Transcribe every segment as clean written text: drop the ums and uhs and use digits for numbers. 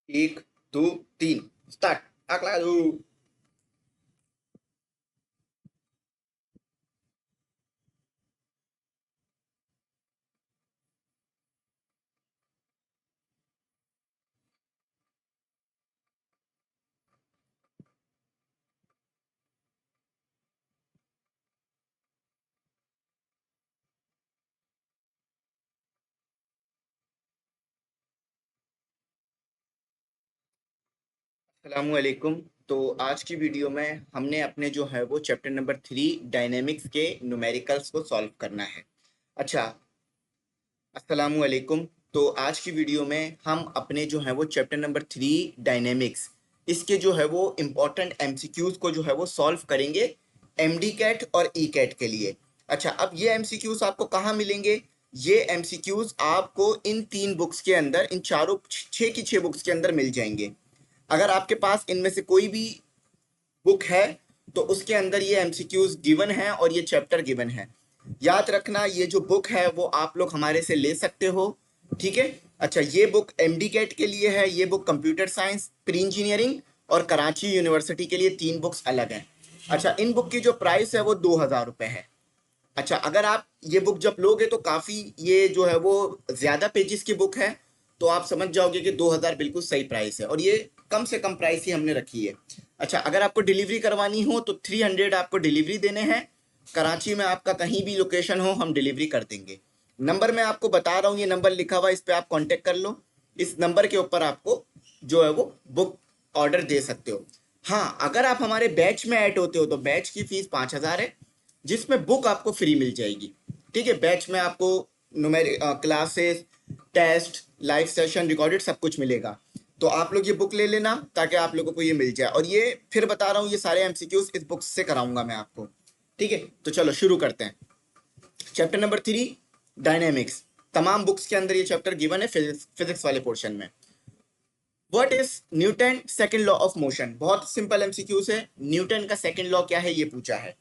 एक, दो, तीन, स्टार्ट। आग लगा दो। अस्सलामुअलैकुम। तो आज की वीडियो में हमने अपने जो है वो चैप्टर नंबर 3 डायनेमिक्स के न्यूमेरिकल्स को सॉल्व करना है। अच्छा, अस्सलामुअलैकुम। तो आज की वीडियो में हम अपने जो है वो चैप्टर नंबर 3 डायनेमिक्स, इसके जो है वो इम्पोर्टेंट एमसीक्यूज को जो है वो सॉल्व करेंगे एमडी कैट और ई कैट के लिए। अच्छा, अब ये एमसीक्यूज आपको कहाँ मिलेंगे? ये एमसीक्यूज आपको इन 3 बुक्स के अंदर, इन चारों 6 की 6 बुक्स के अंदर मिल जाएंगे। अगर आपके पास इनमें से कोई भी बुक है तो उसके अंदर ये एमसीक्यूज गिवन है और ये चैप्टर गिवन है। याद रखना, ये जो बुक है वो आप लोग हमारे से ले सकते हो, ठीक है। अच्छा, ये बुक एमडी कैट के लिए है, ये book computer science, pre engineering और कराची यूनिवर्सिटी के लिए 3 बुक्स अलग हैं। अच्छा, इन बुक की जो प्राइस है वो 2000 रुपये है। अच्छा, अगर आप ये बुक जब लोगे तो काफ़ी, ये जो है वो ज़्यादा पेजेस की बुक है, तो आप समझ जाओगे कि 2000 बिल्कुल सही प्राइस है और ये कम से कम प्राइस ही हमने रखी है। अच्छा, अगर आपको डिलीवरी करवानी हो तो 300 आपको डिलीवरी देने हैं। कराची में आपका कहीं भी लोकेशन हो हम डिलीवरी कर देंगे। नंबर मैं आपको बता रहा हूँ, ये नंबर लिखा हुआ है, इस पर आप कॉन्टेक्ट कर लो। इस नंबर के ऊपर आपको जो है वो बुक ऑर्डर दे सकते हो। हाँ, अगर आप हमारे बैच में ऐड होते हो तो बैच की फीस 5000 है, जिसमें बुक आपको फ्री मिल जाएगी। ठीक है, बैच में आपको numeric classes, test, live session, recorded सब कुछ मिलेगा। तो आप लोग ये बुक ले लेना ताकि आप लोगों को ये मिल जाए। और ये फिर बता रहा हूँ, ये सारे एमसीक्यूज इस बुक से कराऊंगा मैं आपको। ठीक है, तो चलो शुरू करते हैं। चैप्टर नंबर 3 डायनेमिक्स, तमाम बुक्स के अंदर ये चैप्टर गिवन है फिजिक्स वाले पोर्शन में। What is Newton second law of motion? बहुत सिंपल एमसीक्यू है। न्यूटन का सेकंड लॉ क्या है ये पूछा है।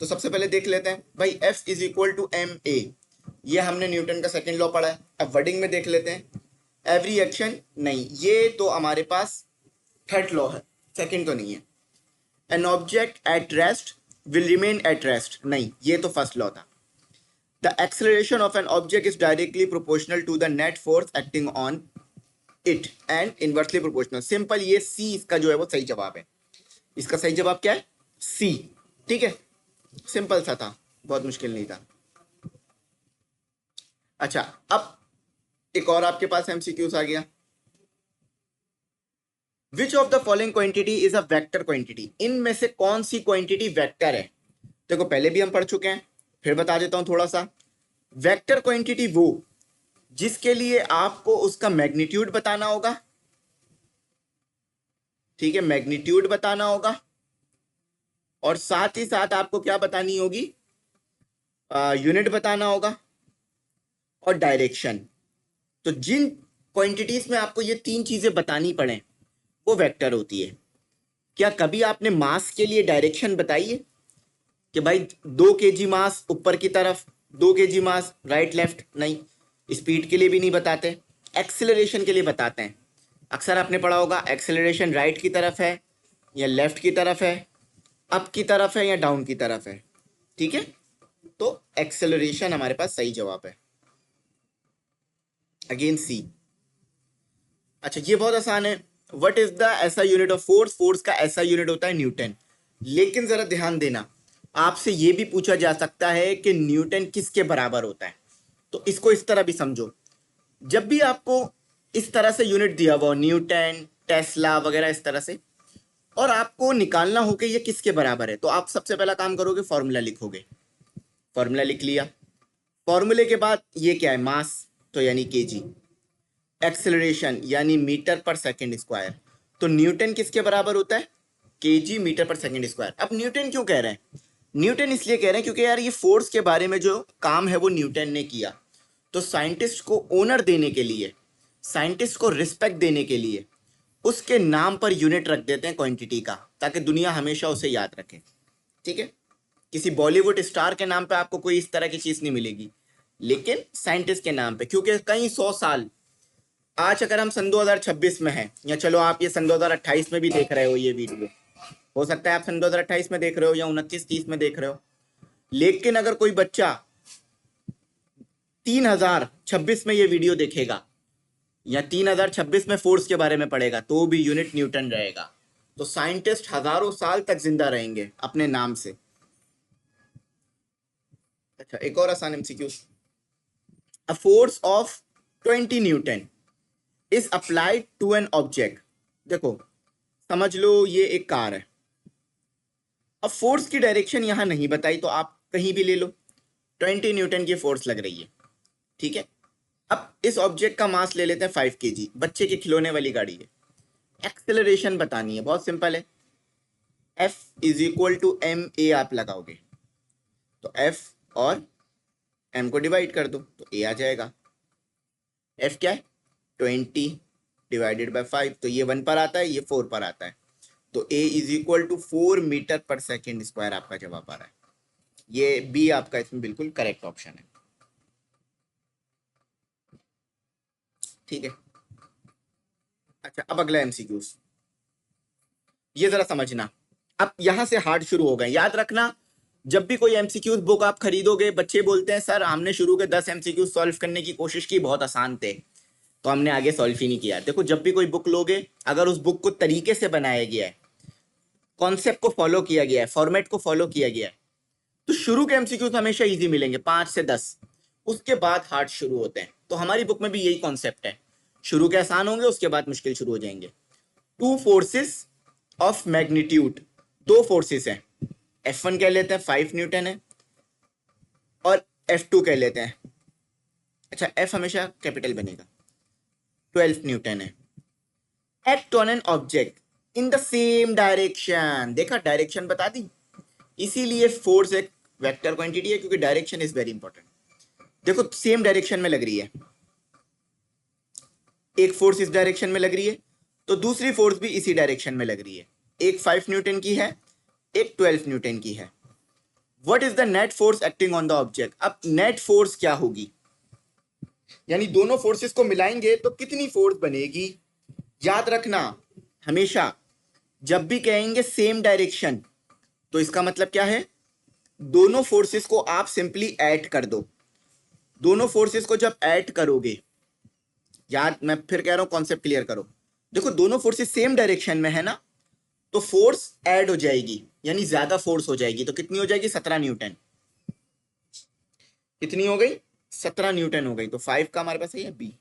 तो सबसे पहले देख लेते हैं भाई, F is equal to M A, ये हमने न्यूटन का सेकंड लॉ पढ़ा है। अब वर्डिंग में देख लेते हैं। एवरी एक्शन, नहीं, ये तो हमारे पास थर्ड लॉ है, सेकंड तो नहीं है। An object at rest will remain at rest, नहीं, ये तो फर्स्ट लॉ था। The acceleration of an object is directly proportional to the net force acting on it and inversely proportional, simple, ये C इसका जो है वो सही जवाब है। इसका सही जवाब क्या है? सी। ठीक है, सिंपल सा था, बहुत मुश्किल नहीं था। अच्छा, अब एक और आपके पास एमसीक्यूज आ गया। Which of the following quantity is a vector quantity? इनमें से कौन सी क्वांटिटी वेक्टर है? देखो, पहले भी हम पढ़ चुके हैं, फिर बता देता हूं थोड़ा सा। वेक्टर क्वांटिटी वो जिसके लिए आपको उसका मैग्नीट्यूड बताना होगा, ठीक है, मैग्नीट्यूड बताना होगा, और साथ ही साथ आपको क्या बतानी होगी? यूनिट बताना होगा और डायरेक्शन। तो जिन क्वांटिटीज में आपको ये 3 चीजें बतानी पड़े वो वेक्टर होती है। क्या कभी आपने मास के लिए डायरेक्शन बताई है कि भाई 2 kg मास ऊपर की तरफ, 2 kg मास राइट लेफ्ट? नहीं। स्पीड के लिए भी नहीं बताते, एक्सेलरेशन के लिए बताते हैं। अक्सर आपने पढ़ा होगा, एक्सेलरेशन राइट की तरफ है या लेफ्ट की तरफ है, अप की तरफ है या डाउन की तरफ है। ठीक है, तो एक्सेलरेशन हमारे पास सही जवाब है, अगेन सी। अच्छा, ये बहुत आसान है। व्हाट इज द ऐसा यूनिट ऑफ फोर्स? फोर्स का ऐसा यूनिट होता है न्यूटन। लेकिन जरा ध्यान देना, आपसे ये भी पूछा जा सकता है कि न्यूटन किसके बराबर होता है। तो इसको इस तरह भी समझो, जब भी आपको इस तरह से यूनिट दिया हुआ, न्यूटन, टेस्ला वगैरह इस तरह से, और आपको निकालना हो कि ये किसके बराबर है, तो आप सबसे पहला काम करोगे, फॉर्मूला लिखोगे। फॉर्मूला लिख लिया। फॉर्मूले के बाद ये क्या है? मास, तो यानी केजी। एक्सेलरेशन यानी मीटर पर सेकंड स्क्वायर। तो न्यूटन किसके बराबर होता है? केजी मीटर पर सेकंड स्क्वायर। अब न्यूटन क्यों कह रहे हैं? न्यूटन इसलिए कह रहे हैं क्योंकि यार ये फोर्स के बारे में जो काम है वो न्यूटन ने किया। तो साइंटिस्ट को ओनर देने के लिए, साइंटिस्ट को रिस्पेक्ट देने के लिए उसके नाम पर यूनिट रख देते हैं क्वांटिटी का, ताकि दुनिया हमेशा उसे याद रखे। ठीक है, किसी बॉलीवुड स्टार के नाम पे आपको कोई इस तरह की चीज नहीं मिलेगी, लेकिन साइंटिस्ट के नाम पे, क्योंकि कई 100 साल आज अगर हम सन 2026 में हैं, या चलो आप ये सन 2028 में भी देख रहे हो ये वीडियो, हो सकता है आप सन 2028 में देख रहे हो या 29-30 में देख रहे हो, लेकिन अगर कोई बच्चा 3026 में ये वीडियो देखेगा या 3026 में फोर्स के बारे में पढ़ेगा तो भी यूनिट न्यूटन रहेगा। तो साइंटिस्ट हजारों साल तक जिंदा रहेंगे अपने नाम से। अच्छा, एक और आसान MCQ. A force of 20 Newton is applied to an object. देखो, समझ लो ये एक कार है। अब फोर्स की डायरेक्शन यहां नहीं बताई तो आप कहीं भी ले लो, 20 न्यूटन की फोर्स लग रही है, ठीक है। अब इस ऑब्जेक्ट का मास ले लेते हैं 5 kg, बच्चे के खिलौने वाली गाड़ी है। एक्सेलरेशन बतानी है, बहुत सिंपल है, F is equal to M A आप लगाओगे तो F और m को डिवाइड कर दो तो a आ जाएगा। F क्या है, 20 डिवाइडेड बाय 5, तो ये 1 पर आता है, ये 4 पर आता है, तो a is equal to 4 metre per second square आपका जवाब आ रहा है। ये बी आपका इसमें बिल्कुल करेक्ट ऑप्शन है, ठीक है। अच्छा, अब अगला एमसीक्यूज, ये जरा समझना। अब यहां से हार्ड शुरू हो गए, याद रखना जब भी कोई एमसीक्यूज बुक आप खरीदोगे, बच्चे बोलते हैं सर हमने शुरू के 10 एमसीक्यूज सॉल्व करने की कोशिश की, बहुत आसान थे तो हमने आगे सॉल्व ही नहीं किया। देखो, जब भी कोई बुक लोगे, अगर उस बुक को तरीके से बनाया गया है, कॉन्सेप्ट को फॉलो किया गया है, फॉर्मेट को फॉलो किया गया है, तो शुरू के एमसीक्यूज हमेशा इजी मिलेंगे, 5 से 10, उसके बाद हार्ड शुरू होते हैं। तो हमारी बुक में भी यही कॉन्सेप्ट है, शुरू के आसान होंगे, उसके बाद मुश्किल शुरू हो जाएंगे। टू फोर्सेस ऑफ मैग्नीट्यूड, दो फोर्सेस हैं, F1 कह लेते हैं 5 न्यूटन है, और F2 कह लेते हैं, अच्छा F हमेशा कैपिटल बनेगा, 12 न्यूटन है। Act on an object in the same direction, देखा डायरेक्शन बता दी, इसीलिए फोर्स एक वेक्टर क्वांटिटी है, क्योंकि डायरेक्शन इज वेरी इंपॉर्टेंट। देखो, सेम डायरेक्शन में लग रही है, एक फोर्स इस डायरेक्शन में लग रही है तो दूसरी फोर्स भी इसी डायरेक्शन में लग रही है, एक 5 न्यूटन की है, एक 12 न्यूटन की है। What is the net force acting on the object. अब नेट फोर्स क्या होगी, यानी दोनों फोर्सेस को मिलाएंगे तो कितनी फोर्स बनेगी। याद रखना, हमेशा जब भी कहेंगे सेम डायरेक्शन तो इसका मतलब क्या है, दोनों फोर्सेस को आप सिंपली ऐड कर दो। दोनों फोर्सेस को जब ऐड करोगे, याद मैं फिर कह रहा हूं, कॉन्सेप्ट क्लियर करो। देखो, दोनों फोर्सेस सेम डायरेक्शन में है ना, तो फोर्स ऐड हो जाएगी, यानी ज्यादा फोर्स हो जाएगी, तो कितनी हो जाएगी, 17 न्यूटन। कितनी हो गई, 17 न्यूटन हो गई, तो 5 का हमारे पास है बी,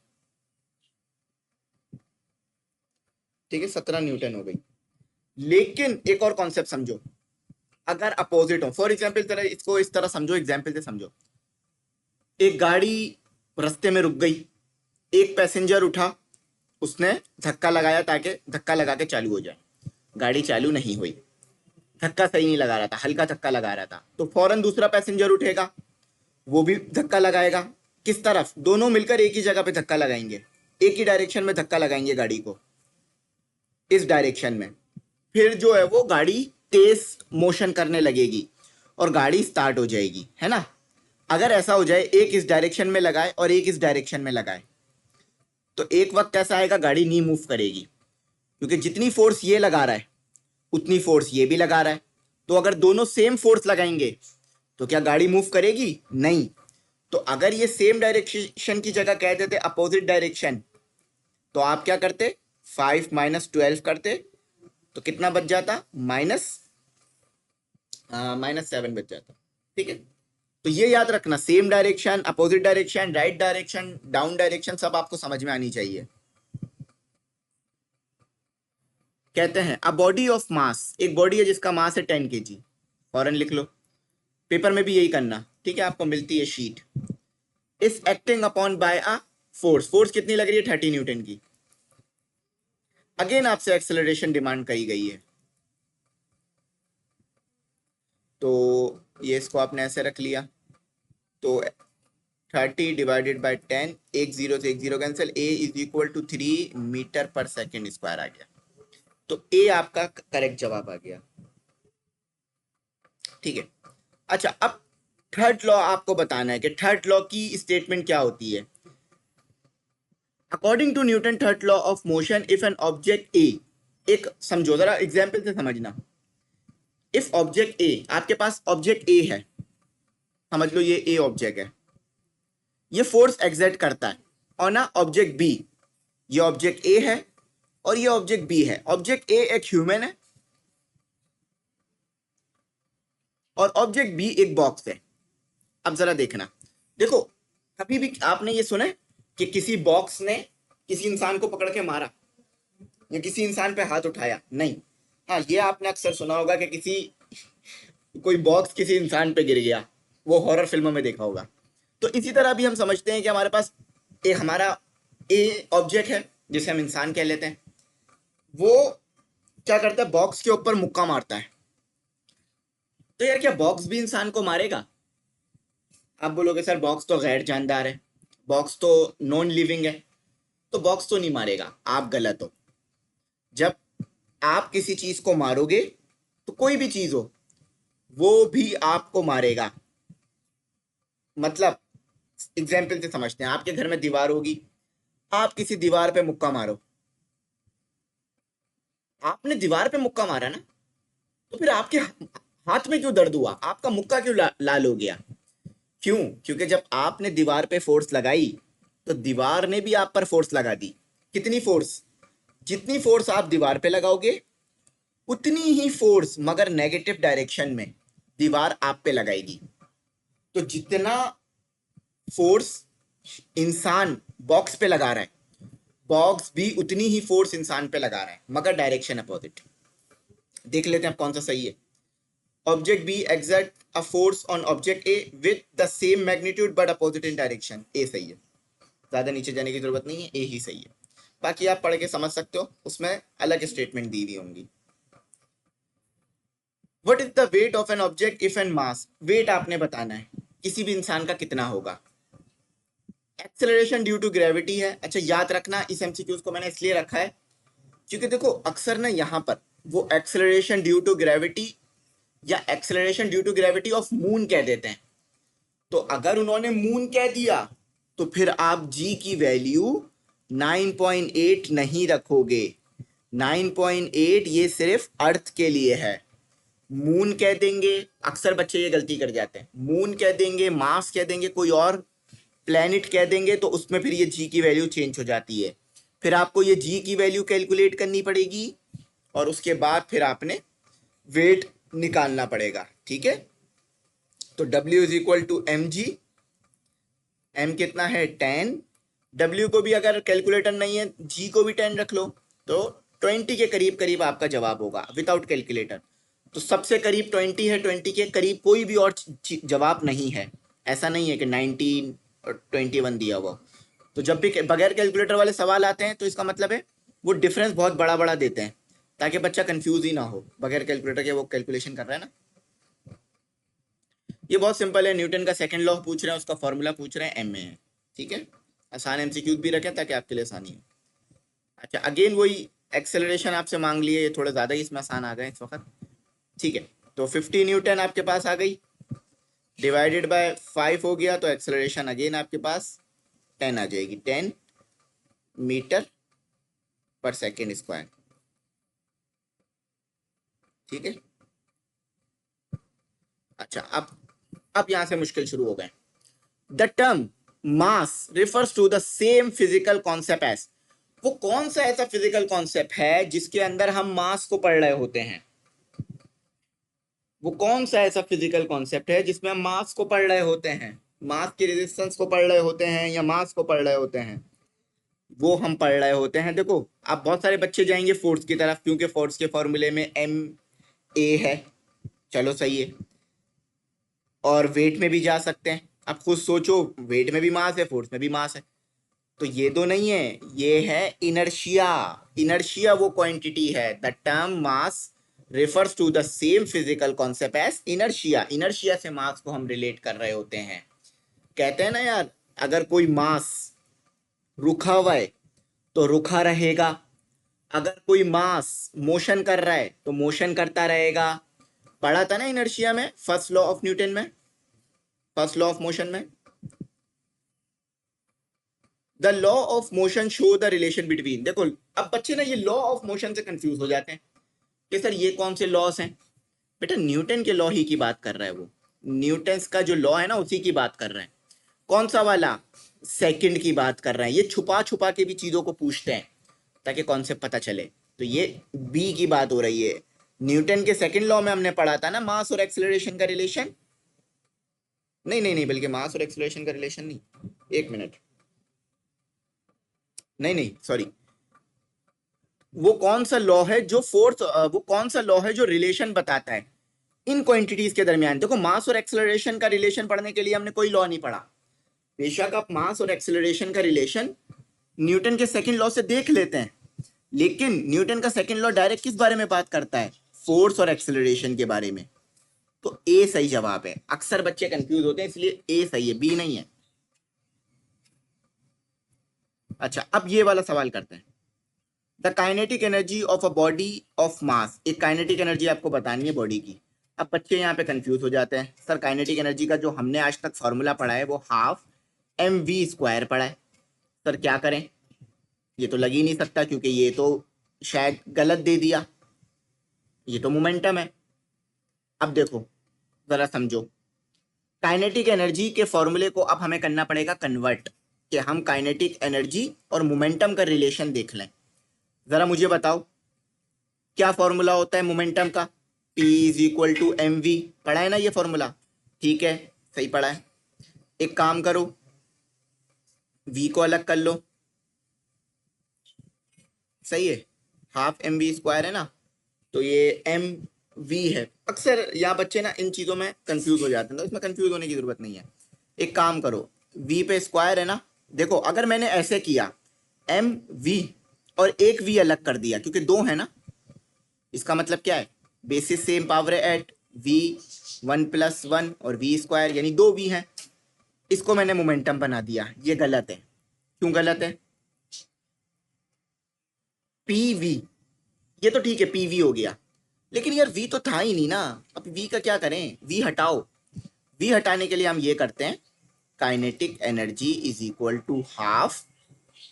ठीक है, 17 न्यूटन हो गई। लेकिन एक और कॉन्सेप्ट समझो, अगर अपोजिट हो, फॉर एग्जाम्पल तरह इसको इस तरह समझो, एग्जाम्पल से समझो, एक गाड़ी रास्ते में रुक गई, एक पैसेंजर उठा, उसने धक्का लगाया ताकि धक्का लगा के चालू हो जाए, गाड़ी चालू नहीं हुई, धक्का सही नहीं लगा रहा था, हल्का धक्का लगा रहा था, तो फौरन दूसरा पैसेंजर उठेगा, वो भी धक्का लगाएगा, किस तरफ, दोनों मिलकर एक ही जगह पे धक्का लगाएंगे, एक ही डायरेक्शन में धक्का लगाएंगे गाड़ी को, इस डायरेक्शन में। फिर जो है वो गाड़ी तेज मोशन करने लगेगी और गाड़ी स्टार्ट हो जाएगी, है ना। अगर ऐसा हो जाए, एक इस डायरेक्शन में लगाए और एक इस डायरेक्शन में लगाए, तो एक वक्त ऐसा आएगा गाड़ी नहीं मूव करेगी, क्योंकि जितनी फोर्स ये लगा रहा है उतनी फोर्स ये भी लगा रहा है। तो अगर दोनों सेम फोर्स लगाएंगे तो क्या गाड़ी मूव करेगी, नहीं। तो अगर ये सेम डायरेक्शन की जगह कह देते अपोजिट डायरेक्शन, तो आप क्या करते, 5 माइनस 12 करते, तो कितना बच जाता, -7 बच जाता, ठीक है। तो ये याद रखना, same direction, opposite direction, right direction, down direction, सब आपको समझ में आनी चाहिए। कहते हैं अ बॉडी ऑफ मास, एक बॉडी है जिसका मास है 10 kg, फौरन लिख लो, पेपर में भी यही करना, ठीक है, आपको मिलती है शीट। इस acting upon bye a force, force कितनी लग रही है, 30 न्यूटन की। अगेन आपसे एक्सेलरेशन डिमांड करी गई है, तो ये इसको आपने ऐसे रख लिया, तो 30 डिवाइडेड बाय 10, एक जीरो से एक zero cancel, a is equal to 3 metre per second square आ गया, तो ए आपका करेक्ट जवाब आ गया, ठीक है। अच्छा, अब थर्ड लॉ आपको बताना है कि थर्ड लॉ की स्टेटमेंट क्या होती है। According to Newton third law of motion, if an object A, एक समझो जरा एग्जाम्पल से समझना, इफ ऑब्जेक्ट ए, आपके पास ऑब्जेक्ट ए है, समझ लो ये ए ऑब्जेक्ट है, ये फोर्स एक्सर्ट करता है और ना ऑब्जेक्ट बी, ये ऑब्जेक्ट ए है और ये ऑब्जेक्ट बी है। ऑब्जेक्ट ए एक ह्यूमन है और ऑब्जेक्ट बी एक बॉक्स है। अब जरा देखना, देखो कभी भी आपने ये सुना है कि किसी बॉक्स ने किसी इंसान को पकड़ के मारा या किसी इंसान पे हाथ उठाया? नहीं। हाँ, ये आपने अक्सर सुना होगा कि किसी कोई बॉक्स किसी इंसान पे गिर गया, वो हॉरर फिल्मों में देखा होगा। तो इसी तरह भी हम समझते हैं कि हमारे पास एक हमारा ए ऑब्जेक्ट है जिसे हम इंसान कह लेते हैं, वो क्या करता है, बॉक्स के ऊपर मुक्का मारता है। तो यार क्या बॉक्स भी इंसान को मारेगा? आप बोलोगे सर बॉक्स तो गैर जानदार है, बॉक्स तो नॉन लिविंग है, तो बॉक्स तो नहीं मारेगा। आप गलत हो। जब आप किसी चीज को मारोगे तो कोई भी चीज हो वो भी आपको मारेगा। मतलब एग्जाम्पल से समझते हैं, आपके घर में दीवार होगी, आप किसी दीवार पे मुक्का मारो, आपने दीवार पे मुक्का मारा ना, तो फिर आपके हाथ में क्यों दर्द हुआ, आपका मुक्का क्यों लाल हो गया? क्यों? क्योंकि जब आपने दीवार पे फोर्स लगाई तो दीवार ने भी आप पर फोर्स लगा दी। कितनी फोर्स? जितनी फोर्स आप दीवार पे लगाओगे उतनी ही फोर्स मगर नेगेटिव डायरेक्शन में दीवार आप पे लगाएगी। तो जितना फोर्स इंसान बॉक्स पे लगा रहा है, बॉक्स भी उतनी ही फोर्स इंसान पे लगा रहा है मगर डायरेक्शन अपोजिट। देख लेते हैं अब कौन सा सही है। Object B exert a force on object A with the same magnitude but opposite in direction। ए सही है, ज्यादा नीचे जाने की जरूरत नहीं है, ए ही सही है। बाकी आप पढ़ के समझ सकते हो, उसमें अलग स्टेटमेंट दी हुई होंगी। What is the weight of an object if an mass, weight आपने बताना है किसी भी इंसान का कितना होगा। एक्सेलरेशन ड्यू टू ग्रेविटी है। अच्छा याद रखना, इस एमसीक्यूज को मैंने इसलिए रखा है क्योंकि देखो अक्सर ना यहाँ पर वो एक्सेलरेशन ड्यू टू ग्रेविटी या acceleration due to gravity of moon कह देते हैं। तो अगर उन्होंने मून कह दिया तो फिर आप जी की वैल्यू 9.8 नहीं रखोगे। 9.8 ये सिर्फ अर्थ के लिए है। मून कह देंगे, अक्सर बच्चे ये गलती कर जाते हैं, मून कह देंगे, मार्स कह देंगे, कोई और प्लेनेट कह देंगे, तो उसमें फिर ये जी की वैल्यू चेंज हो जाती है। फिर आपको ये जी की वैल्यू कैलकुलेट करनी पड़ेगी और उसके बाद फिर आपने वेट निकालना पड़ेगा। ठीक है, तो W is equal to M G. M कितना है 10, W को भी अगर कैलकुलेटर नहीं है G को भी 10 रख लो, तो 20 के करीब करीब आपका जवाब होगा विदाउट कैलकुलेटर। तो सबसे करीब 20 है, 20 के करीब कोई भी और जवाब नहीं है। ऐसा नहीं है कि 19 और 21 दिया हुआ। तो जब भी बगैर कैलकुलेटर वाले सवाल आते हैं तो इसका मतलब है वो डिफरेंस बहुत बड़ा बड़ा देते हैं ताकि बच्चा कंफ्यूज ही ना हो, बगैर कैलकुलेटर के वो कैलकुलेशन कर रहा है ना। ये बहुत सिंपल है, न्यूटन का सेकंड लॉ पूछ रहे हैं, उसका फॉर्मूला पूछ रहे हैं, एम में है। ठीक है, आसान एमसीक्यूज भी रखें ताकि आपके लिए आसानी हो। अच्छा अगेन वही एक्सेलरेशन आपसे मांग लिए, ये थोड़ा ज़्यादा ही इसमें आसान आ गए इस वक्त। ठीक है, तो 50 न्यूटन आपके पास आ गई, डिवाइडेड बाय 5 हो गया, तो एक्सेलरेशन अगेन आपके पास 10 आ जाएगी, 10 मीटर पर सेकेंड स्क्वायर। ठीक है, अच्छा अब यहां से मुश्किल शुरू हो गए। The term mass refers to the same physical concept as, वो कौन सा ऐसा फिजिकल कॉन्सेप्ट है जिसके अंदर हम मास को पढ़ रहे होते हैं? वो कौन सा ऐसा फिजिकल कॉन्सेप्ट है जिसमें हम मास को पढ़ रहे होते हैं, मास की रेजिस्टेंस को पढ़ रहे होते हैं या मास को पढ़ रहे होते हैं? वो हम पढ़ रहे होते हैं। देखो आप बहुत सारे बच्चे जाएंगे फोर्स की तरफ क्योंकि फोर्स के फॉर्मूले में एम ए है, चलो सही है, और वेट में भी जा सकते हैं। आप खुद सोचो, वेट में भी मास है, फोर्स में भी मास है, तो ये दो नहीं है, ये है इनर्शिया। इनर्शिया वो क्वांटिटी है। The term mass refers to the same physical concept as inertia. Inertia से मास को हम रिलेट कर रहे होते हैं। कहते हैं ना यार, अगर कोई मास रुका हुआ है तो रुका रहेगा, अगर कोई मास मोशन कर रहा है तो मोशन करता रहेगा। पढ़ा था ना इनर्शिया में, फर्स्ट लॉ ऑफ न्यूटन में, फर्स्ट लॉ ऑफ मोशन में। The law of motion show the relation between. देखो अब बच्चे ना ये लॉ ऑफ मोशन से कंफ्यूज हो जाते हैं कि सर ये कौन से लॉस हैं। बेटा न्यूटन के लॉ ही की बात कर रहा है वो, न्यूटन का जो लॉ है ना उसी की बात कर रहे हैं। कौन सा वाला? सेकंड की बात कर रहे हैं। ये छुपा छुपा के भी चीजों को पूछते हैं ताकि कॉन्सेप्ट पता चले। तो ये बी की बात हो रही है। न्यूटन के सेकंड लॉ में हमने पढ़ा था ना मास और एक्सेलरेशन का रिलेशन। नहीं नहीं नहीं, बल्कि मास और एक्सेलरेशन का रिलेशन नहीं, एक मिनट, नहीं नहीं सॉरी, वो कौन सा लॉ है जो फोर्स, वो कौन सा लॉ है जो रिलेशन बताता है इन क्वांटिटीज के दरमियान। देखो मास और एक्सेलरेशन का रिलेशन पढ़ने के लिए हमने कोई लॉ नहीं पढ़ा। बेशक आप मास और एक्सेलरेशन का रिलेशन न्यूटन के सेकंड लॉ से देख लेते हैं, लेकिन न्यूटन का सेकंड लॉ डायरेक्ट किस बारे में बात करता है? फोर्स और एक्सेलरेशन के बारे में। तो ए सही जवाब है। अक्सर बच्चे कंफ्यूज होते हैं इसलिए ए सही है, बी नहीं है। अच्छा अब ये वाला सवाल करते हैं। The kinetic energy of a body of mass. एक काइनेटिक एनर्जी आपको बतानी है बॉडी की। अब बच्चे यहाँ पे कंफ्यूज हो जाते हैं, सर काइनेटिक एनर्जी का जो हमने आज तक फॉर्मूला पढ़ा है वो हाफ एम वी स्क्वायर पढ़ा है, सर क्या करें? ये तो लग ही नहीं सकता क्योंकि ये तो शायद गलत दे दिया, ये तो मोमेंटम है। अब देखो जरा समझो, काइनेटिक एनर्जी के फॉर्मूले को अब हमें करना पड़ेगा कन्वर्ट, कि हम काइनेटिक एनर्जी और मोमेंटम का रिलेशन देख लें। जरा मुझे बताओ क्या फॉर्मूला होता है मोमेंटम का? P is equal to M V. पढ़ा है ना ये फॉर्मूला? ठीक है, सही पढ़ा है। एक काम करो, V को अलग कर लो, सही है, हाफ एम वी स्क्वायर है ना, तो ये एम वी है। अक्सर यहाँ बच्चे ना इन चीज़ों में कंफ्यूज हो जाते हैं, तो इसमें कंफ्यूज होने की जरूरत नहीं है। एक काम करो, V पे स्क्वायर है ना, देखो अगर मैंने ऐसे किया एम वी और एक V अलग कर दिया क्योंकि दो है ना, इसका मतलब क्या है? बेसिस सेम पावर है एट V 1+1 और V स्क्वायर यानी दो V है, इसको मैंने मोमेंटम बना दिया। ये गलत है। क्यों गलत है? PV, ये तो ठीक है PV हो गया, लेकिन यार V तो था ही नहीं ना। अब V का क्या करें? V हटाओ। V हटाने के लिए हम ये करते हैं, kinetic energy is equal to half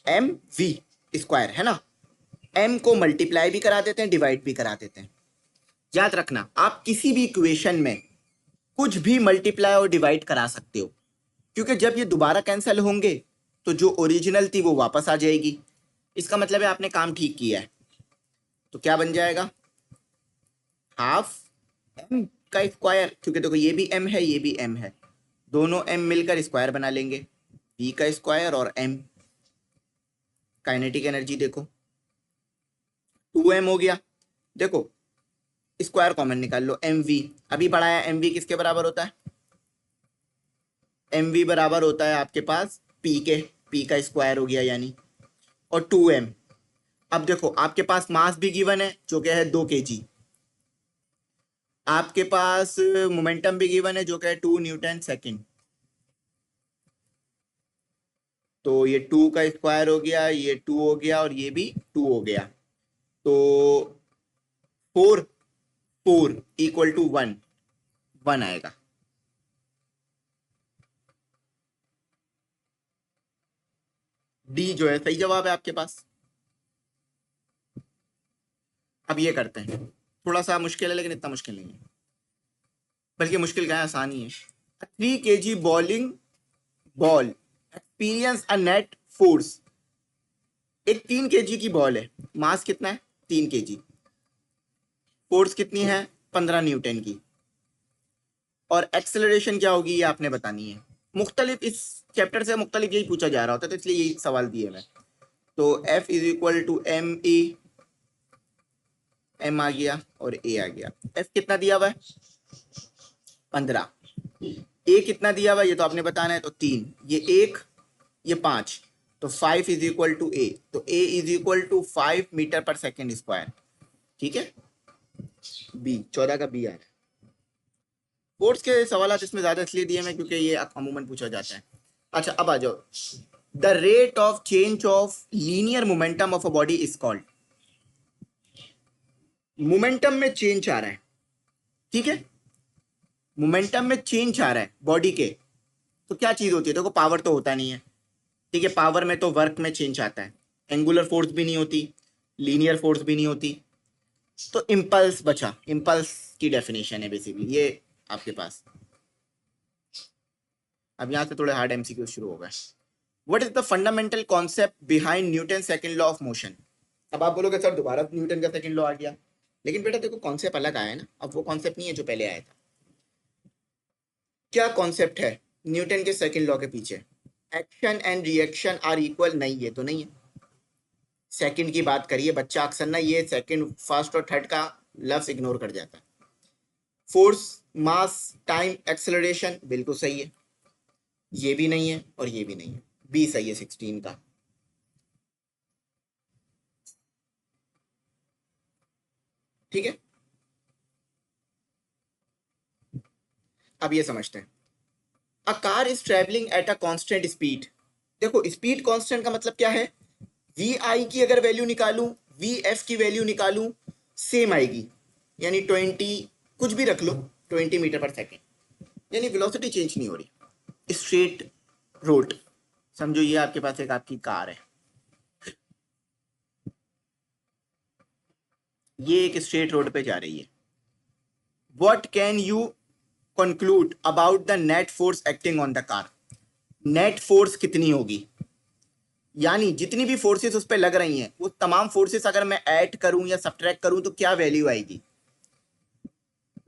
M V square, है ना। m को मल्टीप्लाई भी करा देते हैं, डिवाइड भी करा देते हैं। याद रखना आप किसी भी इक्वेशन में कुछ भी मल्टीप्लाई और डिवाइड करा सकते हो, क्योंकि जब ये दोबारा कैंसिल होंगे तो जो ओरिजिनल थी वो वापस आ जाएगी। इसका मतलब है आपने काम ठीक किया है। तो क्या बन जाएगा? हाफ m का स्क्वायर, क्योंकि देखो ये भी m है ये भी m है, दोनों m मिलकर स्क्वायर बना लेंगे, v का स्क्वायर और m। काइनेटिक एनर्जी देखो 2m हो गया। देखो स्क्वायर कॉमन निकाल लो, mv अभी बढ़ाया, mv किसके बराबर होता है? mv बराबर होता है आपके पास p के, p का स्क्वायर हो गया यानी, और 2m। अब देखो आपके पास मास भी गिवन है जो क्या है 2 kg, आपके पास मोमेंटम भी गिवन है जो क्या है 2 N/s। तो ये 2 का स्क्वायर हो गया, ये 2 हो गया और ये भी 2 हो गया, तो 4 4 इक्वल टू 1 1 आएगा। डी जो है सही जवाब है आपके पास। अब ये करते हैं, थोड़ा सा मुश्किल है लेकिन इतना मुश्किल नहीं है, बल्कि मुश्किल क्या है, आसान ही है। 3 kg बॉलिंग बॉल एक्सपीरियंस अ नेट फोर्स। एक 3 kg की बॉल है, मास कितना है? 3 kg, फोर्स कितनी है? 15 N की, और एक्सेलरेशन क्या होगी ये आपने बतानी है। मुख्तलिफ इस चैप्टर से मुख्तलिफ यही पूछा जा रहा होता है, तो इसलिए यही सवाल दिए मैं। तो F is equal to M A, M आ गया और ए आ गया। F कितना दिया हुआ है? 15। ए कितना दिया हुआ है ये तो आपने बताना है, तो 3, ये 1 ये 5, तो 5 इज इक्वल टू ए, तो a is equal to 5 metre per second square. ठीक है, बी 14 का बी आ रहा है। फोर्स के सवाल इसमें ज्यादा इसलिए दिए मैं क्योंकि ये अमूमन पूछा जाता है। अच्छा अब आ जाओ, the rate of change of linear momentum of a body is called. Momentum में चेंज आ रहा है, ठीक है, मोमेंटम में चेंज आ रहा है बॉडी के, तो क्या चीज होती है? देखो पावर तो होता नहीं है, ठीक है, पावर में तो वर्क में चेंज आता है, एंगुलर फोर्स भी नहीं होती, लीनियर फोर्स भी नहीं होती, तो इम्पल्स बचा, इम्पल्स की डेफिनेशन है बेसिकली ये आपके पास। अब यहाँ से थोड़े हार्ड एमसीक्यू शुरू हो गए। What is the fundamental concept behind Newton second law of motion? अब आप बोलोगे सर दोबारा न्यूटन का सेकंड लॉ आ गया, लेकिन बेटा देखो कॉन्सेप्ट अलग आया है ना, अब वो कॉन्सेप्ट नहीं है जो पहले आया था। क्या कॉन्सेप्ट है न्यूटन के सेकंड लॉ के पीछे? Action and reaction are equal, नहीं ये तो नहीं है। सेकंड की बात करिए बच्चा, अक्सर ना ये सेकंड फर्स्ट और थर्ड का लफ्ज इग्नोर कर जाता है। फोर्स, मास, टाइम, एक्सेलरेशन, बिल्कुल सही है, ये भी नहीं है और ये भी नहीं है, बी सही है 16 का। ठीक है, अब ये समझते हैं। A car is travelling at a constant speed. देखो स्पीड कांस्टेंट का मतलब क्या है, वी आई की अगर वैल्यू निकालूं, वी एफ की वैल्यू निकालूं, सेम आएगी, यानी 20 कुछ भी रख लो, 20 मीटर पर सेकेंड, यानी वेलोसिटी चेंज नहीं हो रही। स्ट्रेट रोड समझो, ये आपके पास एक आपकी कार है, ये एक स्ट्रेट रोड पे जा रही है। What can you conclude about the net force acting on the car? Net force कितनी होगी, यानी जितनी भी फोर्सेस उस पर लग रही हैं वो तमाम फोर्सेस अगर मैं ऐड करूं या सब्ट्रैक्ट करूं तो क्या वैल्यू आएगी,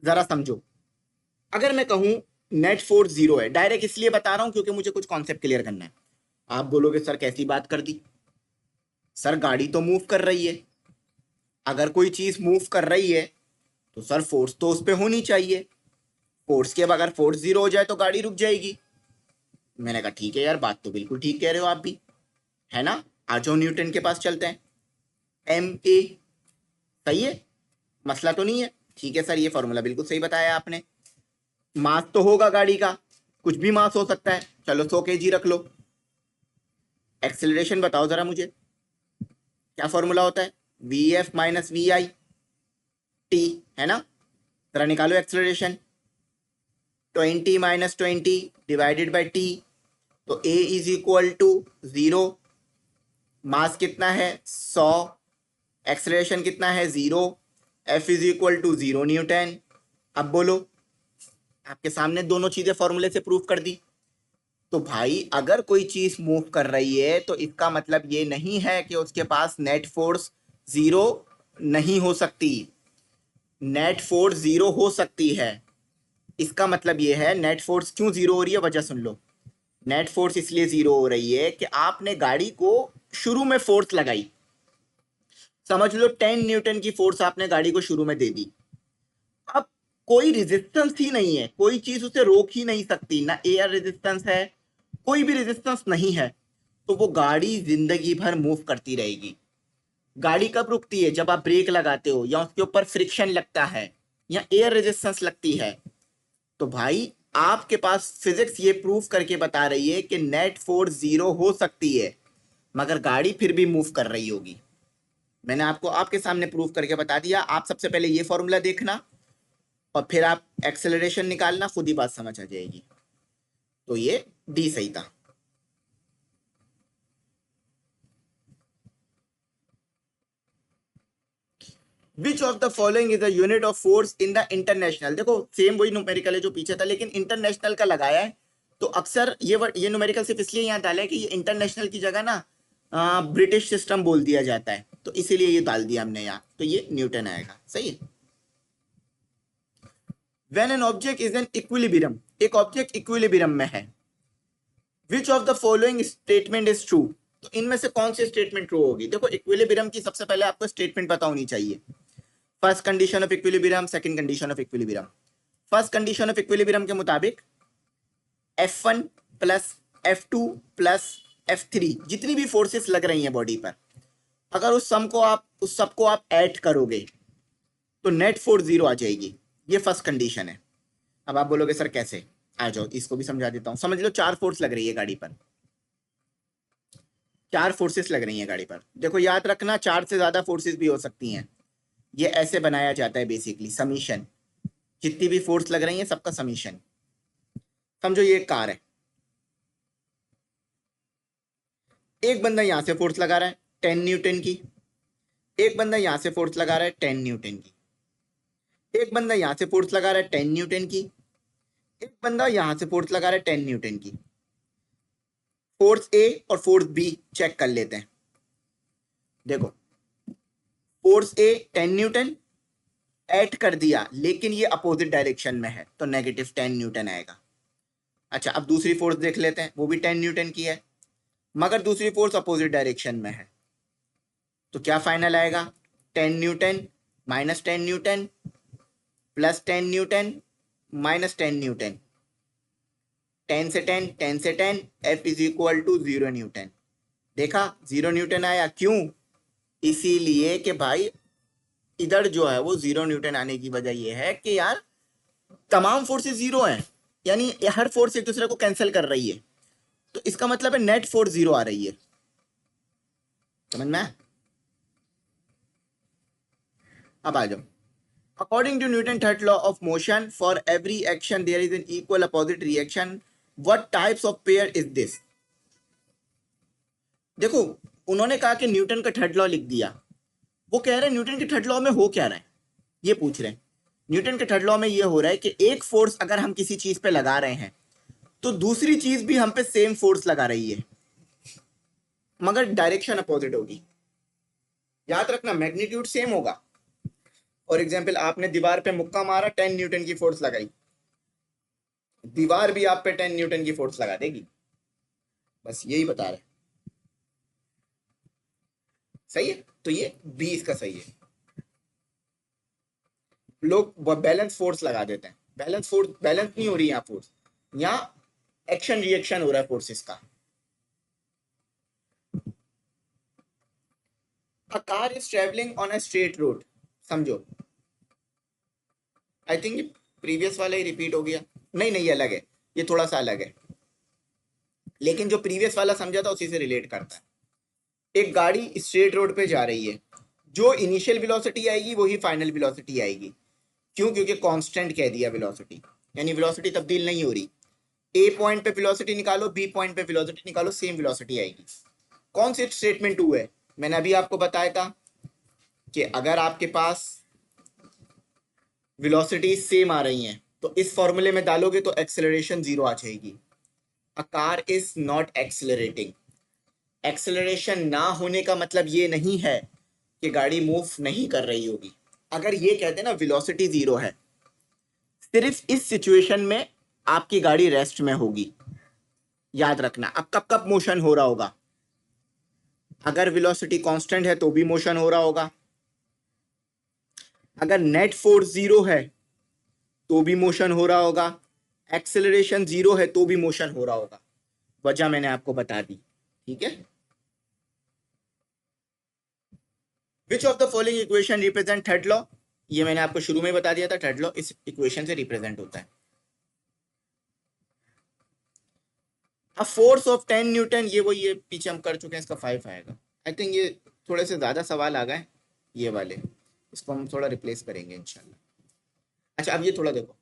जरा समझो। अगर मैं कहूं नेट फोर्स 0 है, डायरेक्ट इसलिए बता रहा हूं क्योंकि मुझे कुछ कॉन्सेप्ट क्लियर करना है। आप बोलोगे सर कैसी बात कर दी, सर गाड़ी तो मूव कर रही है, अगर कोई चीज मूव कर रही है तो सर फोर्स तो उस पर होनी चाहिए, फोर्स के अगर फोर्स 0 हो जाए तो गाड़ी रुक जाएगी। मैंने कहा ठीक है यार, बात तो बिल्कुल ठीक कह रहे हो आप भी, है ना, आ जाओ न्यूटन के पास चलते हैं। एम ए सही है, मसला तो नहीं है, ठीक है सर, ये फॉर्मूला बिल्कुल सही बताया आपने। मास तो होगा गाड़ी का, कुछ भी मास हो सकता है, चलो 100 kg रख लो। एक्सेलरेशन बताओ जरा मुझे, क्या फॉर्मूला होता है, V F minus V I T, है ना, जरा निकालो acceleration, 20 minus 20 divided by T, तो a is equal to 0, mass कितना है 100, एक्सेलरेशन कितना है 0, F is equal to 0 Newton. अब बोलो, आपके सामने दोनों चीजें फॉर्मूले से प्रूव कर दी। तो भाई अगर कोई चीज मूव कर रही है तो इसका मतलब ये नहीं है कि उसके पास नेट फोर्स 0 नहीं हो सकती, नेट फोर्स 0 हो सकती है। इसका मतलब ये है नेट फोर्स क्यों 0 हो रही है, वजह सुन लो। नेट फोर्स इसलिए 0 हो रही है कि आपने गाड़ी को शुरू में फोर्स लगाई, समझ लो 10 न्यूटन की फोर्स आपने गाड़ी को शुरू में दे दी, अब कोई रेजिस्टेंस ही नहीं है, कोई चीज उसे रोक ही नहीं सकती, ना एयर रेजिस्टेंस है, कोई भी रेजिस्टेंस नहीं है, तो वो गाड़ी जिंदगी भर मूव करती रहेगी। गाड़ी कब रुकती है, जब आप ब्रेक लगाते हो या उसके ऊपर फ्रिक्शन लगता है या एयर रेजिस्टेंस लगती है। तो भाई आपके पास फिजिक्स ये प्रूफ करके बता रही है कि नेट फोर्स 0 हो सकती है, मगर गाड़ी फिर भी मूव कर रही होगी। मैंने आपको आपके सामने प्रूफ करके बता दिया, आप सबसे पहले ये फॉर्मूला देखना और फिर आप एक्सेलरेशन निकालना, खुद ही बात समझ आ जाएगी। तो ये डी सही था। Which of the following is the unit of force in the international? देखो सेम वही न्यूमेरिकल है जो पीछे था, लेकिन इंटरनेशनल का लगाया है, तो अक्सर ये न्यूमेरिकल सिर्फ इसलिए यहाँ डाला है कि ये इंटरनेशनल की जगह ना ब्रिटिश सिस्टम बोल दिया जाता है, तो इसीलिए ये डाल दिया हमने यहाँ, तो ये न्यूटन आएगा, सही है। When an object is an equilibrium, एक ऑब्जेक्ट इक्विलिब्रियम में है, which of the following statement is true? तो इनमें से कौन सी स्टेटमेंट ट्रू होगी? देखो इक्विलिब्रियम की सबसे पहले आपको स्टेटमेंट पता होनी चाहिए। First condition of equilibrium, second condition of equilibrium. First condition of equilibrium के मुताबिक F1 plus F2 plus F3 जितनी भी फोर्सेस लग रही हैं बॉडी पर, अगर उस सबको आप ऐड करोगे तो नेट फोर्स 0 आ जाएगी, ये फर्स्ट कंडीशन है। अब आप बोलोगे सर कैसे, आ जाओ इसको भी समझा देता हूं। समझ लो 4 फोर्स लग रही है गाड़ी पर, 4 फोर्सेस लग रही हैं गाड़ी पर। देखो याद रखना 4 से ज्यादा फोर्सेस भी हो सकती हैं, ये ऐसे बनाया जाता है बेसिकली, समीशन, जितनी भी फोर्स लग रही है सबका समीशन। समझो ये कार है, एक बंदा यहां से फोर्स लगा रहा है 10 न्यूटन की, एक बंदा यहां से फोर्स लगा रहा है 10 न्यूटन की, एक बंदा यहां से फोर्स लगा रहा है 10 न्यूटन की, एक बंदा यहां से फोर्स लगा रहा है 10 न्यूटन की। फोर्स ए और फोर्स बी चेक कर लेते हैं। देखो, फोर्स ए 10 न्यूटन ऐड कर दिया, लेकिन ये अपोजिट डायरेक्शन में है तो -10 न्यूटन आएगा। अच्छा, अब दूसरी फोर्स देख लेते हैं, वो भी 10 न्यूटन की है, मगर दूसरी फोर्स अपोजिट डायरेक्शन में है, तो क्या फाइनल आएगा? 10 न्यूटन -10 न्यूटन +10 न्यूटन -10 न्यूटन, 10 से 10, 10 से 10, F is equal to 0 Newton. देखा, 0 न्यूटन आया, क्यों? इसीलिए कि भाई इधर जो है वो 0 न्यूटन आने की वजह ये है कि यार तमाम फोर्सेस जीरो हैं, यानी हर फोर्स एक दूसरे को कैंसिल कर रही है, तो इसका मतलब है नेट फोर्स जीरो आ रही है। समझ में? अब आ जाओ। According to Newton third law of motion, for every action there is an equal opposite reaction, what types of pair is this? देखो, उन्होंने कहा कि न्यूटन का थर्ड लॉ लिख दिया, वो कह रहे हैं न्यूटन के थर्ड लॉ में हो क्या रहा है, ये पूछ रहे हैं। न्यूटन के थर्ड लॉ में ये हो रहा है कि एक फोर्स अगर हम किसी चीज पे लगा रहे हैं तो दूसरी चीज भी हम पे सेम फोर्स लगा रही है, मगर डायरेक्शन अपोजिट होगी। याद रखना, मैग्नीट्यूड सेम होगा। फॉर एग्जाम्पल, आपने दीवार पे मुक्का मारा, 10 न्यूटन की फोर्स लगाई, दीवार भी आप पे 10 न्यूटन की फोर्स लगा देगी। बस यही बता रहे। सही है, तो ये बी इसका सही है। लोग बैलेंस फोर्स लगा देते हैं, बैलेंस फोर्स बैलेंस नहीं हो रही यहाँ फोर्स, यहाँ एक्शन रिएक्शन हो रहा है फोर्सेस का। A car is traveling on a straight road, समझो। आई थिंक प्रीवियस वाला ही रिपीट हो गया। नहीं नहीं, ये अलग है, ये थोड़ा सा अलग है, लेकिन जो प्रीवियस वाला समझा था उसी से रिलेट करता है। एक गाड़ी स्ट्रेट रोड पे जा रही है, जो इनिशियल वेलोसिटी आएगी वही फाइनल वेलोसिटी आएगी। क्यों? क्योंकि कांस्टेंट कह दिया वेलोसिटी, यानी वेलोसिटी तब्दील नहीं हो रही। ए पॉइंट पे वेलोसिटी निकालो, बी पॉइंट पे वेलोसिटी निकालो, सेम वेलोसिटी आएगी। कौन सी स्टेटमेंट 2 है? मैंने अभी आपको बताया था कि अगर आपके पास वेलोसिटी सेम आ रही हैं तो इस फॉर्मूले में डालोगे तो एक्सेलरेशन 0 आ जाएगी। A car is not accelerating. Acceleration ना होने का मतलब ये नहीं है कि गाड़ी मूव नहीं कर रही होगी। अगर ये कहते हैं ना वेलोसिटी 0 है, सिर्फ इस सिचुएशन में आपकी गाड़ी रेस्ट में होगी। याद रखना, अब कब कब मोशन हो रहा होगा? अगर वेलोसिटी कांस्टेंट है तो भी मोशन हो रहा होगा, अगर नेट फोर्स 0 है तो भी मोशन हो रहा होगा, एक्सेलरेशन 0 है तो भी मोशन हो रहा होगा। वजह मैंने आपको बता दी, ठीक है। Which of the following equation represent third law? ये मैंने आपको शुरू में बता दिया था, थर्ड लॉ इस इक्वेशन से रिप्रेजेंट होता है। अब फोर्स ऑफ 10 न्यूटन, ये पीछे हम कर चुके हैं, इसका 5 आएगा। आई थिंक ये थोड़े से ज्यादा सवाल आ गए ये वाले, इसको हम थोड़ा रिप्लेस करेंगे इंशाल्लाह। अच्छा, अब ये थोड़ा देखो,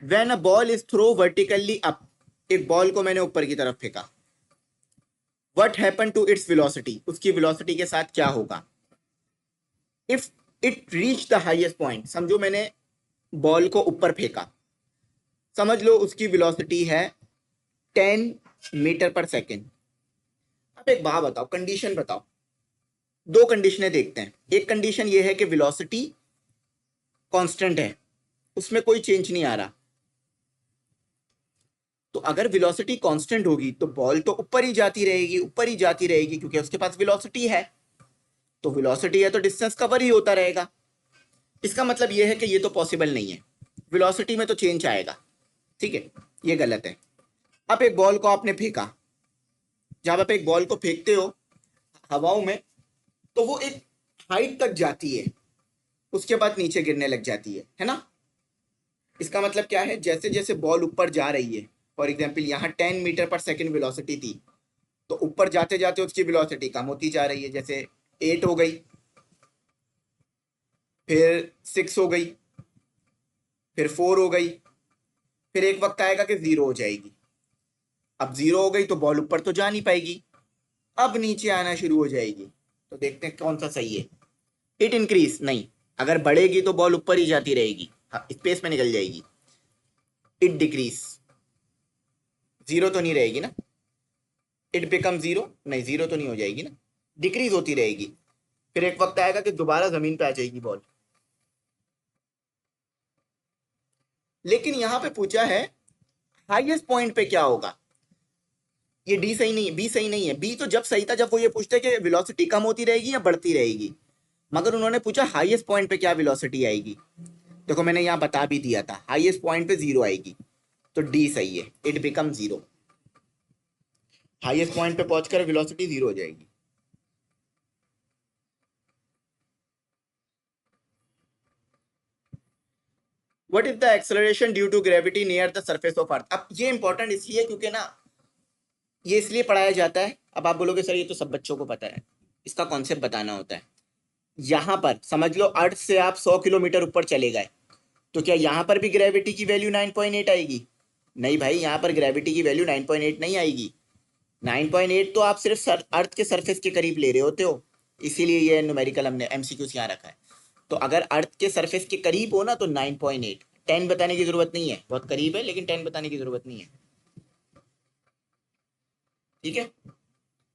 when a ball is throw vertically up, एक बॉल को मैंने ऊपर की तरफ फेंका, what happen to its velocity, उसकी वेलोसिटी के साथ क्या होगा? If it reach the highest point, समझो मैंने बॉल को ऊपर फेंका, समझ लो उसकी वेलोसिटी है 10 मीटर पर सेकेंड। अब एक बात बताओ, कंडीशन बताओ, दो कंडीशनें देखते हैं। एक कंडीशन ये है कि वेलोसिटी कांस्टेंट है, उसमें कोई चेंज नहीं आ रहा, तो अगर वेलोसिटी कांस्टेंट होगी तो बॉल तो ऊपर ही जाती रहेगी, ऊपर ही जाती रहेगी, क्योंकि उसके पास वेलोसिटी है। तो वेलोसिटी है तो डिस्टेंस कवर ही होता रहेगा। इसका मतलब यह है कि ये तो पॉसिबल नहीं है, वेलोसिटी में तो चेंज आएगा, ठीक है। ये गलत है। अब एक बॉल को आपने फेंका, जब आप एक बॉल को फेंकते हो हवाओं में तो वो एक हाइट तक जाती है, उसके बाद नीचे गिरने लग जाती है ना। इसका मतलब क्या है? जैसे जैसे बॉल ऊपर जा रही है, फॉर एग्जाम्पल यहाँ 10 मीटर पर सेकेंड वेलोसिटी थी, तो ऊपर जाते जाते उसकी वेलोसिटी कम होती जा रही है, जैसे 8 हो गई, फिर 6 हो गई, फिर 4 हो गई, फिर एक वक्त आएगा कि 0 हो जाएगी। अब 0 हो गई तो बॉल ऊपर तो जा नहीं पाएगी। अब नीचे आना शुरू हो जाएगी। तो देखते हैं कौन सा सही है। इट इंक्रीज नहीं, अगर बढ़ेगी तो बॉल ऊपर ही जाती रहेगी, हाँ, स्पेस में निकल जाएगी। इट डिक्रीज, जीरो तो नहीं रहेगी ना। इट बिकम जीरो, नहीं जीरो तो नहीं हो जाएगी ना, डिक्रीज होती रहेगी। फिर एक वक्त आएगा कि दोबारा जमीन पे आ जाएगी बॉल। लेकिन यहां पे पूछा है हाईएस्ट पॉइंट पे क्या होगा। ये डी सही नहीं है, बी सही नहीं है। बी तो जब सही था जब वो ये पूछते कि वेलोसिटी कम होती रहेगी या बढ़ती रहेगी, मगर उन्होंने पूछा हाईएस्ट पॉइंट पे क्या वेलोसिटी आएगी। देखो मैंने यहाँ बता भी दिया था, हाईएस्ट पॉइंट पे जीरो आएगी, तो डी सही है, it become zero. Highest point पे पहुंचकर वेलोसिटी जीरो हो जाएगी। What is the acceleration due to gravity near the surface of earth. अब ये इंपॉर्टेंट इसलिए क्योंकि ना ये इसलिए पढ़ाया जाता है। अब आप बोलोगे सर ये तो सब बच्चों को पता है, इसका कॉन्सेप्ट बताना होता है। यहां पर समझ लो अर्थ से आप 100 किलोमीटर ऊपर चले गए, तो क्या यहां पर भी ग्रेविटी की वैल्यू 9.8 आएगी? नहीं भाई, यहां पर ग्रेविटी की वैल्यू 9.8 नहीं आएगी। 9.8 तो आप सिर्फ अर्थ के सरफेस के करीब ले रहे होते हो, इसीलिए ये न्यूमेरिकल हमने एमसीक्यूज यहाँ रखा है। तो अगर अर्थ के सरफेस के करीब हो ना तो 9.8। 10 बताने की जरूरत नहीं है, बहुत करीब है लेकिन 10 बताने की जरूरत नहीं है। ठीक है,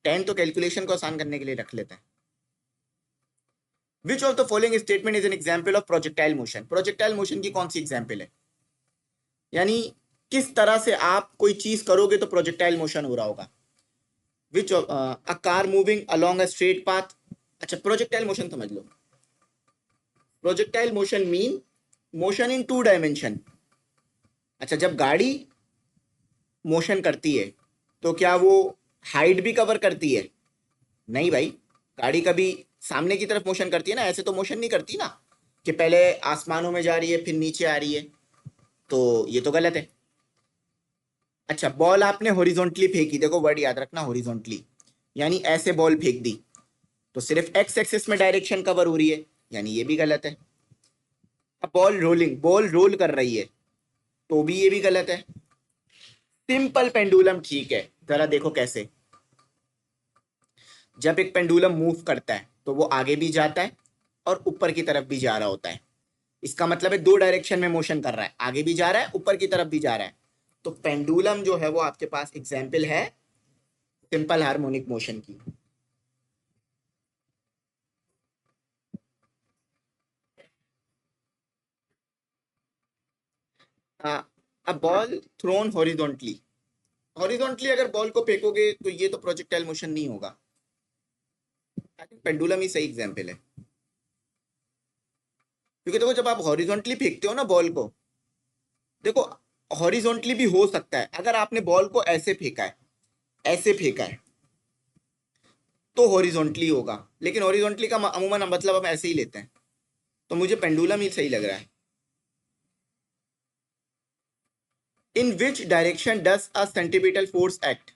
10 तो कैलकुलेशन को आसान करने के लिए रख लेते हैं। Which of the following statement is an example of projectile motion. Projectile motion की कौन सी एग्जाम्पल है, यानी किस तरह से आप कोई चीज करोगे तो प्रोजेक्टाइल मोशन हो रहा होगा। Which a car moving along a straight path. अच्छा प्रोजेक्टाइल मोशन समझ लो। Projectile motion mean motion in two dimension. अच्छा जब गाड़ी मोशन करती है तो क्या वो हाइट भी कवर करती है? नहीं भाई, गाड़ी कभी सामने की तरफ मोशन करती है ना, ऐसे तो मोशन नहीं करती ना कि पहले आसमानों में जा रही है फिर नीचे आ रही है, तो ये तो गलत है। अच्छा बॉल आपने हॉरिजॉन्टली फेंकी, देखो वर्ड याद रखना हॉरिजॉन्टली, यानी ऐसे बॉल फेंक दी, तो सिर्फ एक्स एक्सिस में डायरेक्शन कवर हो रही है, यानी ये भी गलत है। अब बॉल रोलिंग, बॉल रोल कर रही है, तो भी ये भी गलत है। सिंपल पेंडुलम ठीक है, जरा देखो कैसे। जब एक पेंडुलम मूव करता है तो वो आगे भी जाता है और ऊपर की तरफ भी जा रहा होता है। इसका मतलब है दो डायरेक्शन में मोशन कर रहा है, आगे भी जा रहा है ऊपर की तरफ भी जा रहा है। तो पेंडुलम जो है वो आपके पास एग्जाम्पल है सिंपल हार्मोनिक मोशन की। अब बॉल थ्रोन हॉरिजॉन्टली, हॉरिजॉन्टली अगर बॉल को फेंकोगे तो ये तो प्रोजेक्टाइल मोशन नहीं होगा। आई थिंक पेंडुलम ही सही एग्जाम्पल है, क्योंकि देखो जब आप हॉरिजॉन्टली फेंकते हो ना बॉल को, देखो हॉरिजॉन्टली भी हो सकता है, अगर आपने बॉल को ऐसे फेंका है, ऐसे फेंका है तो हॉरिजॉन्टली होगा, लेकिन हॉरिजॉन्टली का अमूमन मतलब हम ऐसे ही लेते हैं, तो मुझे पेंडुलम ही सही लग रहा है। In which direction does a centripetal force act.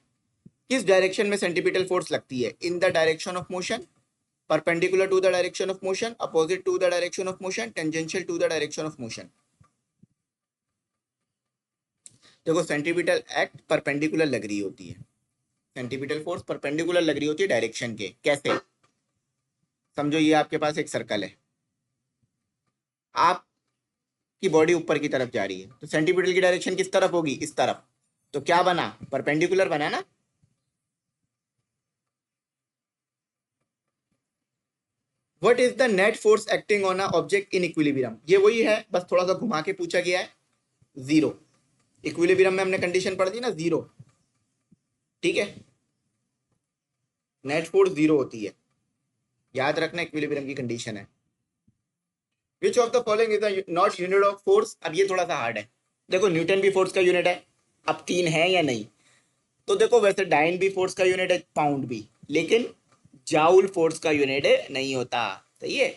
किस डायरेक्शन में सेंटीपिटल फोर्स लगती है? In the direction of motion, perpendicular to the direction of motion, opposite to the direction of motion, tangential to the direction of motion. देखो centripetal act perpendicular लग रही होती है, centripetal force perpendicular लग रही होती है डायरेक्शन के। कैसे? समझो ये आपके पास एक सर्कल है, आपकी बॉडी ऊपर की तरफ जा रही है, तो सेंटीपिटल की डायरेक्शन किस तरफ होगी? इस तरफ। तो क्या बना? परपेंडिकुलर बना ना। What is the net force acting on a object in equilibrium. ये वही है, बस थोड़ा सा घुमा के पूछा गया है। जीरो। इक्विलिब्रियम में हमने कंडीशन पढ़ दी ना, जीरो। ठीक है, नेट फोर्स जीरो होती है, याद रखना इक्विलिब्रियम की कंडीशन है। Which of the following is not unit of force. अब ये थोड़ा सा हार्ड है। देखो न्यूटन भी फोर्स का यूनिट है, अब तीन है या नहीं? तो देखो वैसे डाइन भी फोर्स का यूनिट है, पाउंड भी, लेकिन जाउल फोर्स का यूनिट है नहीं होता। सही है,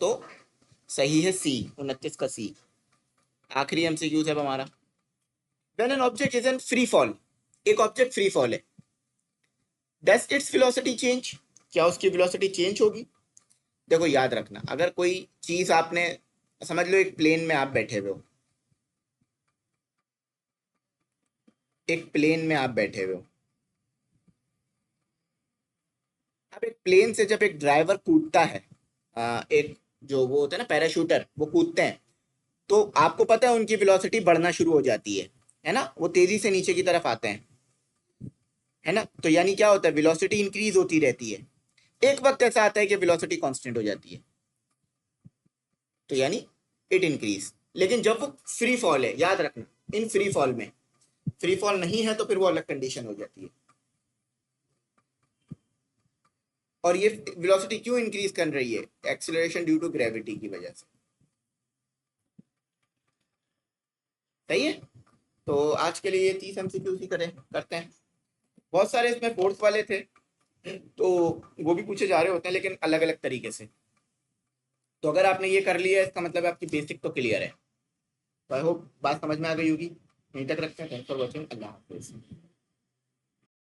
तो सही है सी, 29 का सी। आखिरी एमसीक्यू है हमारा। When an object is in free fall, एक ऑब्जेक्ट फ्री फॉल है, डस इट्स वेलोसिटी चेंज। क्या उसकी वेलोसिटी चेंज होगी? देखो याद रखना, अगर कोई चीज आपने, समझ लो एक प्लेन में आप बैठे हुए हो, एक प्लेन में आप बैठे हुए हो, अब एक प्लेन से जब एक ड्राइवर कूदता है, एक जो वो होता है ना पैराशूटर, वो कूदते हैं, तो आपको पता है उनकी वेलोसिटी बढ़ना शुरू हो जाती है ना, वो तेजी से नीचे की तरफ आते हैं, है ना। तो यानी क्या होता है, वेलोसिटी इंक्रीज होती रहती है। एक वक्त ऐसा आता है कि वेलोसिटी कांस्टेंट हो जाती है, तो यानी इट इंक्रीज। लेकिन जब वो फ्री फॉल है, याद रखना, इन फ्री फॉल में, फ्री फॉल नहीं है तो फिर वो अलग कंडीशन हो जाती है। और ये वेलोसिटी क्यों इंक्रीज कर रही है, एक्सीलरेशन ड्यू टू ग्रेविटी की वजह से। सही है। तो आज के लिए 30 एमसीक्यू ही करें करते हैं। बहुत सारे इसमें फोर्स वाले थे, तो वो भी पूछे जा रहे होते हैं, लेकिन अलग अलग तरीके से। तो अगर आपने ये कर लिया है, इसका मतलब आपकी बेसिक तो क्लियर है। तो आई होप बात समझ में आ गई होगी। यहीं तक रखते हैं। Thanks for watching. Allah Hafiz.